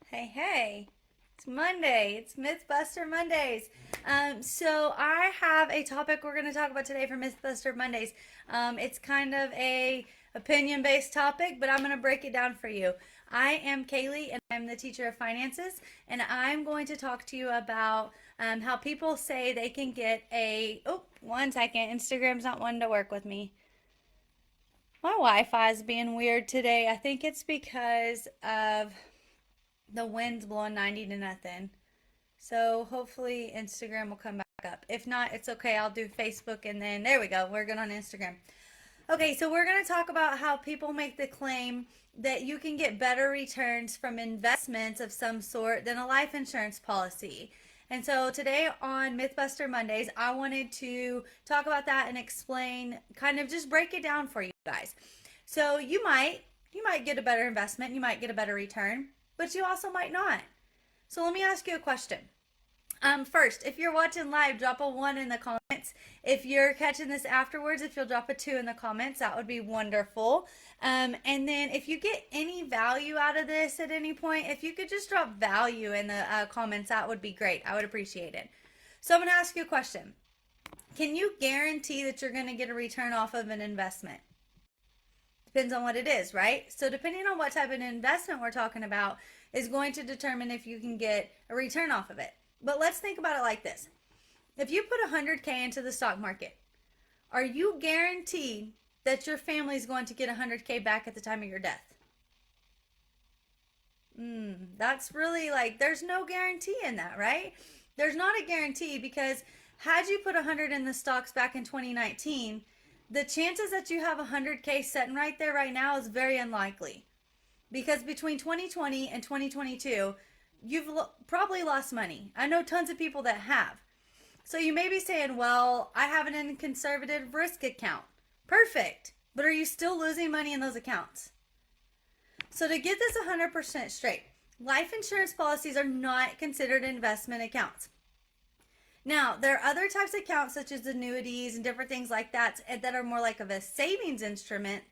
Hey, hey, it's Monday. It's Mythbuster Mondays. So I have a topic we're going to talk about today for Mythbuster Mondays. It's kind of a opinion-based topic, but I'm going to break it down for you. I am Kaylee, and I'm the teacher of finances, and I'm going to talk to you about how people say they can get a. Oh, one second. Instagram's not wanting to work with me. My Wi-Fi is being weird today. I think it's because of the wind's blowing 90 to nothing. So hopefully Instagram will come back up. If not, it's okay. I'll do Facebook and then there we go. We're good on Instagram. Okay, so we're going to talk about how people make the claim that you can get better returns from investments of some sort than a life insurance policy. And so today on Mythbuster Mondays, I wanted to talk about that and explain, kind of just break it down for you guys. So you might get a better investment, you might get a better return, but you also might not. So let me ask you a question. First, if you're watching live, drop a 1 in the comments. If you're catching this afterwards, if you'll drop a 2 in the comments, that would be wonderful. And then if you get any value out of this at any point, if you could just drop value in the comments, that would be great. I would appreciate it. So I'm going to ask you a question. Can you guarantee that you're going to get a return off of an investment? Depends on what it is, right? So depending on what type of investment we're talking about is going to determine if you can get a return off of it. But let's think about it like this. If you put 100K into the stock market, are you guaranteed that your family is going to get 100K back at the time of your death? That's really like, there's no guarantee in that, right? There's not a guarantee because had you put 100 in the stocks back in 2019, the chances that you have 100K sitting right there right now is very unlikely. Because between 2020 and 2022, you've probably lost money. I know tons of people that have. So you may be saying, well, I have an conservative risk account. Perfect. But are you still losing money in those accounts? So to get this 100% straight, life insurance policies are not considered investment accounts. Now, there are other types of accounts such as annuities and different things like that that are more like of a savings instrument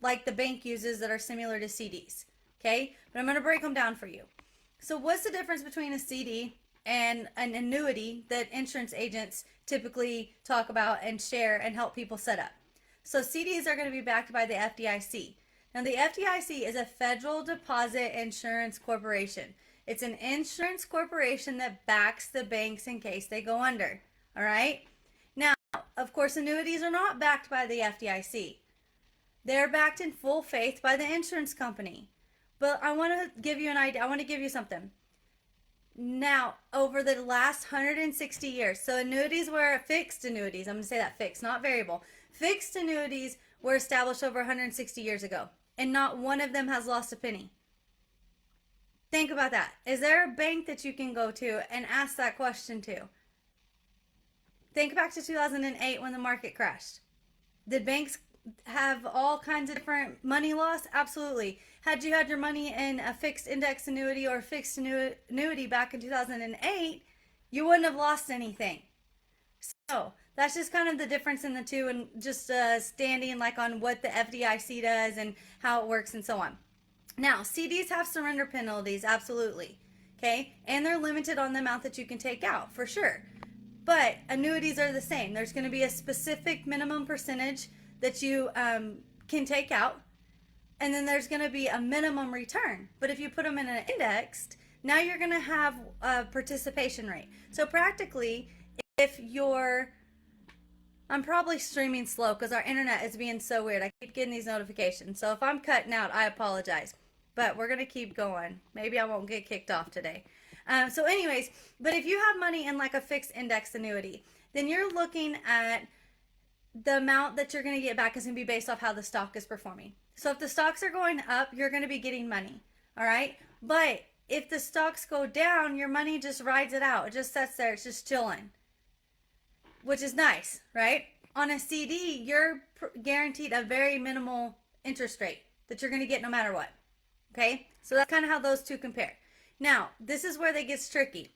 like the bank uses that are similar to CDs. Okay? But I'm going to break them down for you. So what's the difference between a CD and an annuity that insurance agents typically talk about and share and help people set up? So CDs are going to be backed by the FDIC. Now the FDIC is a Federal Deposit Insurance Corporation. It's an insurance corporation that backs the banks in case they go under. All right? Now, of course, annuities are not backed by the FDIC. They're backed in full faith by the insurance company. But I want to give you an idea. I want to give you something. Now, over the last 160 years, so annuities were fixed annuities. I'm going to say that fixed, not variable. Fixed annuities were established over 160 years ago, and not one of them has lost a penny. Think about that. Is there a bank that you can go to and ask that question to? Think back to 2008 when the market crashed. Did banks have all kinds of different money loss? Absolutely. Had you had your money in a fixed index annuity or fixed annuity back in 2008, you wouldn't have lost anything. So that's just kind of the difference in the two, and just standing like on what the FDIC does and how it works and so on. Now, CDs have surrender penalties, absolutely. Okay? And they're limited on the amount that you can take out, for sure. But annuities are the same. There's going to be a specific minimum percentage that you can take out, and then there's going to be a minimum return. But if you put them in an indexed, now you're going to have a participation rate. So practically, if you're, I'm probably streaming slow because our internet is being so weird. I keep getting these notifications. So if I'm cutting out, I apologize. But we're going to keep going. Maybe I won't get kicked off today. So anyways, but if you have money in like a fixed index annuity, then you're looking at the amount that you're going to get back is going to be based off how the stock is performing. So if the stocks are going up, you're going to be getting money. All right. But if the stocks go down, your money just rides it out. It just sits there. It's just chilling, which is nice, right? On a CD, you're guaranteed a very minimal interest rate that you're going to get no matter what. Okay. So that's kind of how those two compare. Now, this is where they get tricky.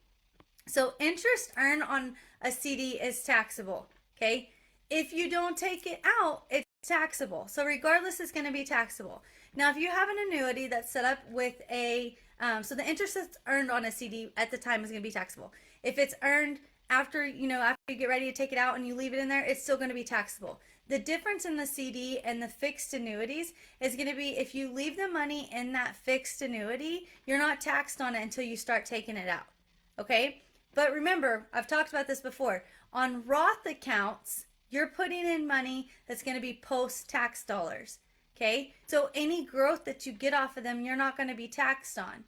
So interest earned on a CD is taxable. Okay. If you don't take it out, it's taxable. So regardless, it's going to be taxable. Now, if you have an annuity that's set up with so the interest that's earned on a CD at the time is going to be taxable. If it's earned after, after you get ready to take it out and you leave it in there, it's still going to be taxable. The difference in the CD and the fixed annuities is going to be if you leave the money in that fixed annuity, you're not taxed on it until you start taking it out. Okay? But remember, I've talked about this before. On Roth accounts, you're putting in money that's going to be post-tax dollars. Okay? So any growth that you get off of them, you're not going to be taxed on.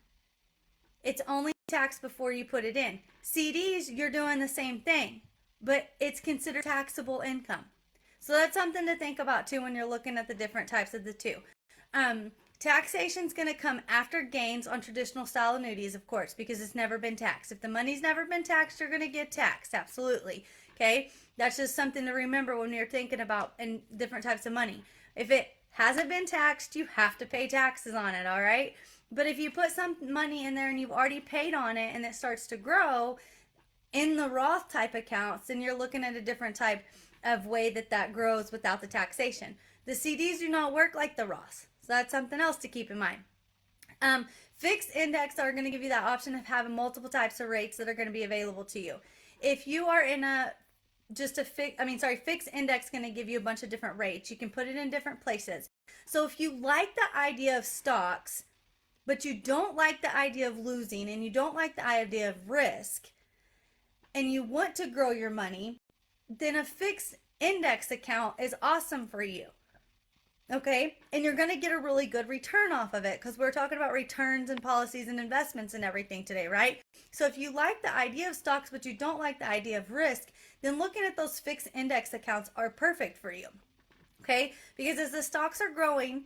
It's only taxed before you put it in. CDs, you're doing the same thing, but it's considered taxable income. So that's something to think about too when you're looking at the different types of the two. Taxation is going to come after gains on traditional style annuities, of course, because it's never been taxed. If the money's never been taxed, you're going to get taxed. Absolutely. Okay? That's just something to remember when you're thinking about in different types of money. If it hasn't been taxed, you have to pay taxes on it, all right? But if you put some money in there and you've already paid on it and it starts to grow in the Roth type accounts, then you're looking at a different type of way that grows without the taxation. The CDs do not work like the Roths. So that's something else to keep in mind. Fixed index are going to give you that option of having multiple types of rates that are going to be available to you. If you are in fixed index going to give you a bunch of different rates. You can put it in different places. So if you like the idea of stocks, but you don't like the idea of losing and you don't like the idea of risk, and you want to grow your money, then a fixed index account is awesome for you. Okay? And you're going to get a really good return off of it because we're talking about returns and policies and investments and everything today, right? So if you like the idea of stocks, but you don't like the idea of risk, then looking at those fixed index accounts are perfect for you. Okay? Because as the stocks are growing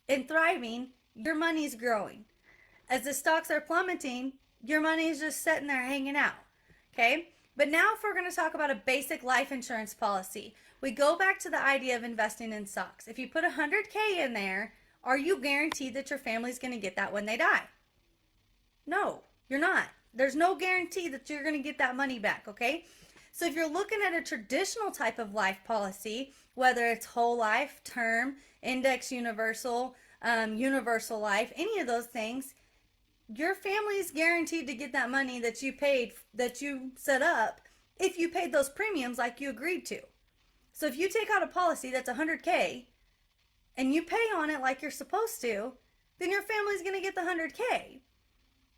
and thriving, your money's growing. As the stocks are plummeting, your money is just sitting there hanging out. Okay? But now if we're going to talk about a basic life insurance policy, we go back to the idea of investing in stocks. If you put $100K in there, are you guaranteed that your family's going to get that when they die? No, you're not. There's no guarantee that you're going to get that money back, okay? So if you're looking at a traditional type of life policy, whether it's whole life, term, index universal, universal life, any of those things, your family is guaranteed to get that money that you paid, that you set up, if you paid those premiums like you agreed to. So if you take out a policy that's $100K and you pay on it like you're supposed to, then your family's going to get the $100K.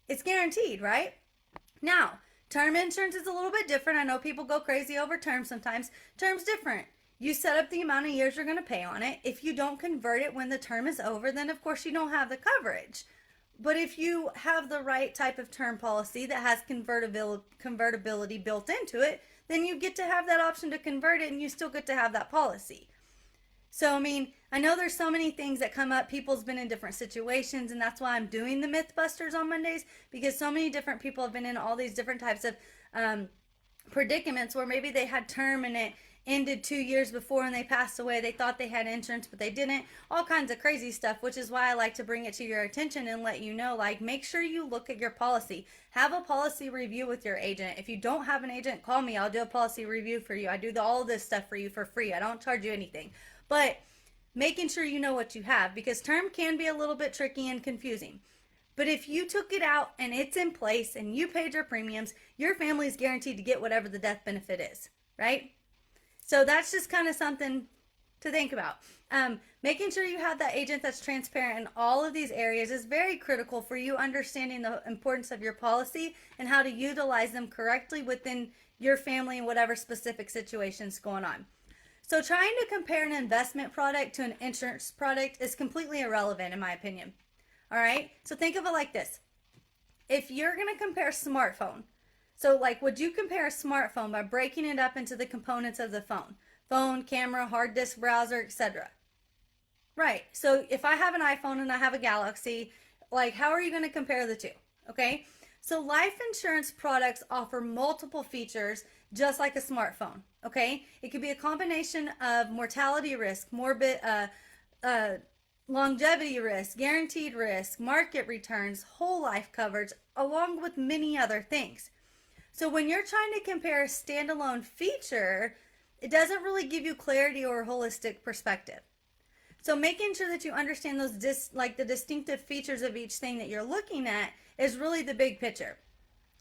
It's guaranteed, right? Now, term insurance is a little bit different. I know people go crazy over term sometimes. Term's different. You set up the amount of years you're going to pay on it. If you don't convert it when the term is over, then of course you don't have the coverage. But if you have the right type of term policy that has convertibility built into it, then you get to have that option to convert it and you still get to have that policy. So, I mean, I know there's so many things that come up. People's been in different situations, and that's why I'm doing the Mythbusters on Mondays, because so many different people have been in all these different types of predicaments where maybe they had term and it ended 2 years before and they passed away. They thought they had insurance, but they didn't. All kinds of crazy stuff, which is why I like to bring it to your attention and let you know, like, make sure you look at your policy. Have a policy review with your agent. If you don't have an agent, call me. I'll do a policy review for you. I do all of this stuff for you for free. I don't charge you anything. But making sure you know what you have, because term can be a little bit tricky and confusing. But if you took it out and it's in place and you paid your premiums, your family is guaranteed to get whatever the death benefit is, right? So that's just kind of something to think about. Making sure you have that agent that's transparent in all of these areas is very critical for you understanding the importance of your policy and how to utilize them correctly within your family and whatever specific situation's going on. So trying to compare an investment product to an insurance product is completely irrelevant in my opinion. All right? So think of it like this. If you're going to compare a smartphone, so like, would you compare a smartphone by breaking it up into the components of the phone? Phone, camera, hard disk, browser, etc. Right. So if I have an iPhone and I have a Galaxy, like, how are you going to compare the two? Okay? So life insurance products offer multiple features just like a smartphone. Okay? It could be a combination of mortality risk, longevity risk, guaranteed risk, market returns, whole life coverage, along with many other things. So when you're trying to compare a standalone feature, it doesn't really give you clarity or a holistic perspective. So making sure that you understand those like the distinctive features of each thing that you're looking at is really the big picture.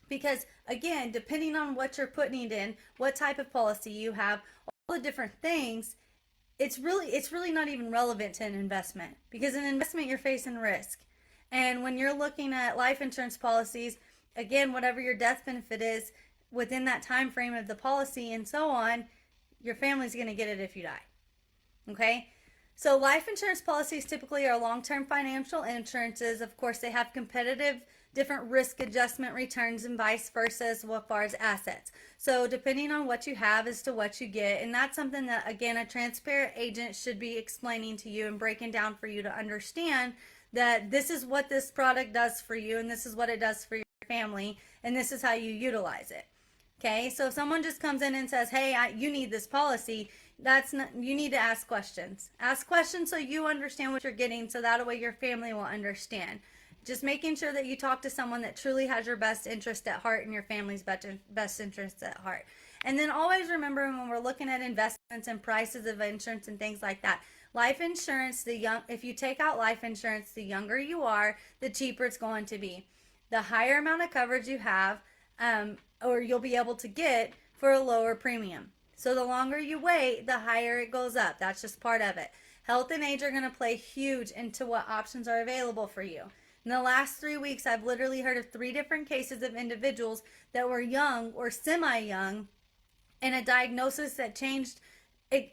Because again, depending on what you're putting it in, what type of policy you have, all the different things, it's really not even relevant to an investment, because in an investment you're facing risk. And when you're looking at life insurance policies, again, whatever your death benefit is within that time frame of the policy and so on, your family's going to get it if you die. Okay? So life insurance policies typically are long-term financial insurances. Of course, they have competitive different risk adjustment returns and vice versa as far as assets. So depending on what you have as to what you get, and that's something that, again, a transparent agent should be explaining to you and breaking down for you to understand that this is what this product does for you and this is what it does for your family and this is how you utilize it. Okay, so if someone just comes in and says, hey, you need this policy, that's not, you need to ask questions. Ask questions so you understand what you're getting, so that way your family will understand. Just making sure that you talk to someone that truly has your best interest at heart and your family's best interests at heart. And then always remember, when we're looking at investments and prices of insurance and things like that, life insurance, if you take out life insurance, the younger you are, the cheaper it's going to be. The higher amount of coverage you have, or you'll be able to get for a lower premium. So the longer you wait, the higher it goes up. That's just part of it. Health and age are going to play huge into what options are available for you. In the last 3 weeks, I've literally heard of 3 different cases of individuals that were young or semi-young and a diagnosis that changed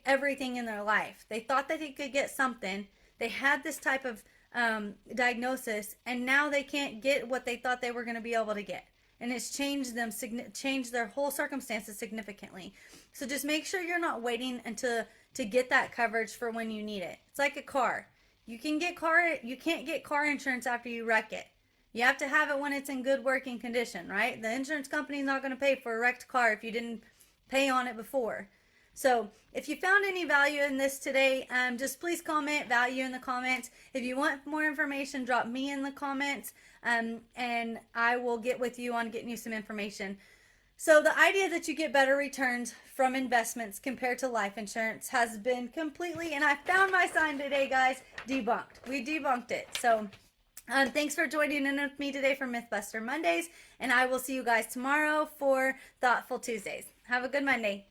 everything in their life. They thought that they could get something. They had this type of diagnosis, and now they can't get what they thought they were going to be able to get. And it's changed their whole circumstances significantly. So just make sure you're not waiting until to get that coverage for when you need it. It's like a car. You can't get car insurance after you wreck it. You have to have it when it's in good working condition, right? The insurance company's not going to pay for a wrecked car if you didn't pay on it before. So if you found any value in this today, just please comment value in the comments. If you want more information, drop me in the comments, and I will get with you on getting you some information. So the idea that you get better returns from investments compared to life insurance has been completely, and I found my sign today, guys, debunked. We debunked it. So thanks for joining in with me today for Mythbuster Mondays, and I will see you guys tomorrow for Thoughtful Tuesdays. Have a good Monday.